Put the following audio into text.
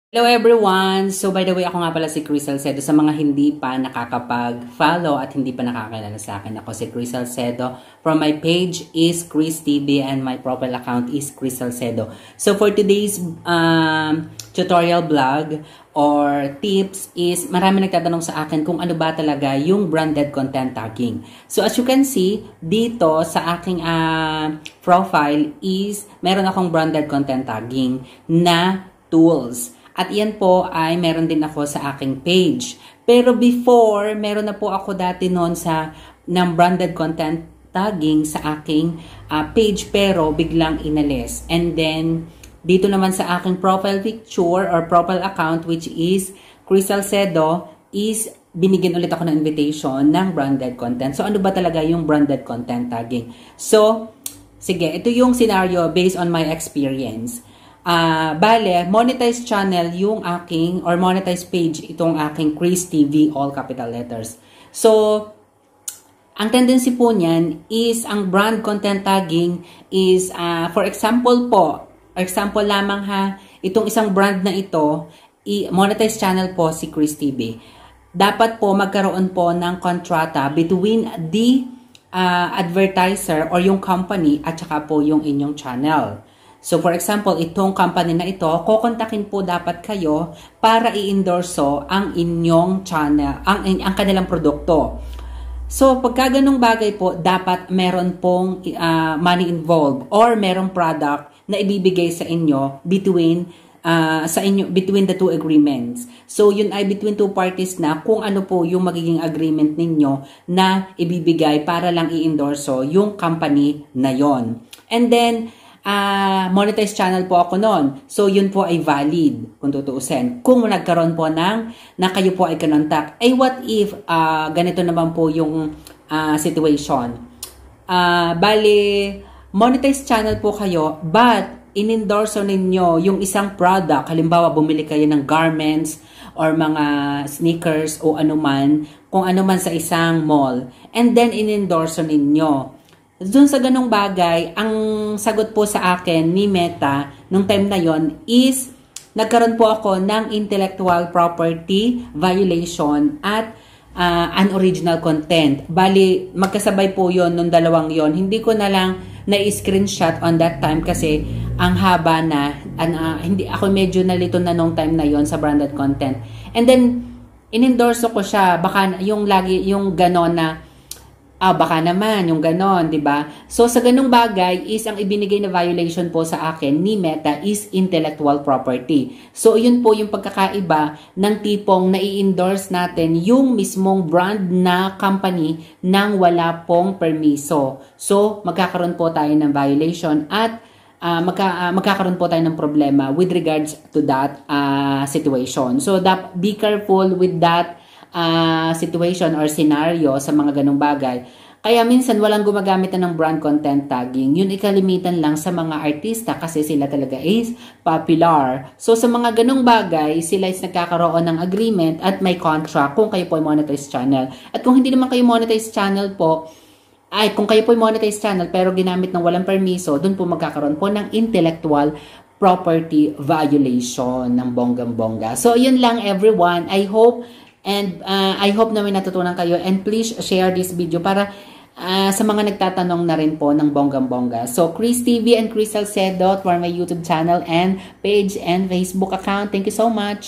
Hello everyone! So by the way, ako nga pala si Chris Salcedo. Sa mga hindi pa nakakapag-follow at hindi pa nakakilala sa akin, ako si Chris Salcedo. From my page is Chris TV and my profile account is Chris Salcedo. So for today's tutorial vlog or tips is marami nagtatanong sa akin kung ano ba talaga yung branded content tagging. So as you can see, dito sa aking profile is meron akong branded content tagging na tools. At yan po ay meron din ako sa aking page. Pero before, meron na po ako dati noon ng branded content tagging sa aking page pero biglang inalis. And then, dito naman sa aking profile picture or profile account which is Chris Salcedo is binigyan ulit ako ng invitation ng branded content. So, ano ba talaga yung branded content tagging? So, sige, ito yung scenario based on my experience. Bale, monetized channel yung aking, or monetized page, itong aking Chris TV, all capital letters. So, ang tendency po niyan is, ang brand content tagging is, for example po, example lamang ha, itong isang brand na ito, monetized channel po si Chris TV. Dapat po magkaroon po ng kontrata between the advertiser or yung company at saka po yung inyong channel. So, for example, itong company na ito, kukontakin po dapat kayo para i-endorso ang inyong channel, ang kanilang produkto. So, pagka ganung bagay po, dapat meron pong money involved or merong product na ibibigay sa inyo between the two agreements. So, yun ay between two parties na kung ano po yung magiging agreement ninyo na ibibigay para lang i-endorso yung company na yon. And then, monetized channel po ako noon. So, yun po ay valid kung tutuusin. Kung nagkaroon po na kayo po ay kinontak. Eh, what if ganito naman po yung situation? Bali, monetized channel po kayo, but in-endorso ninyo yung isang product. Halimbawa, bumili kayo ng garments or mga sneakers o anuman, kung anuman sa isang mall. And then, in-endorso ninyo. Doon sa ganong bagay, ang sagot po sa akin ni Meta nung time na yon is nagkaroon po ako ng intellectual property violation at unoriginal content. Bali, magkasabay po yon nung dalawang yon. Hindi ko na lang na-screenshot on that time kasi ang haba na, hindi ako medyo nalito na nung time na yon sa branded content. And then, in-endorso ko siya, baka yung ganon na baka naman, yung ganon, di ba? So, sa ganung bagay is ang ibinigay na violation po sa akin ni Meta is intellectual property. So, yun po yung pagkakaiba ng tipong nai-endorse natin yung mismong brand na company nang wala pong permiso. So, magkakaroon po tayo ng violation at magkakaroon po tayo ng problema with regards to that situation. So, be careful with that situation or scenario sa mga ganong bagay. Kaya minsan walang gumagamit na ng brand content tagging. Yun ikalimitan lang sa mga artista kasi sila talaga is popular. So sa mga ganong bagay, sila is nagkakaroon ng agreement at may contract kung kayo po ay monetized channel. At kung hindi naman kayo monetized channel po, kung kayo po ay monetized channel pero ginamit ng walang permiso, dun po magkakaroon po ng intellectual property violation ng bonggang-bongga. So yun lang everyone. I hope na may natutunan kayo, and please share this video para sa mga nagtatanong na rin po ng bonggang-bongga. So, Chris TV and Chris Salcedo for my YouTube channel and page and Facebook account. Thank you so much.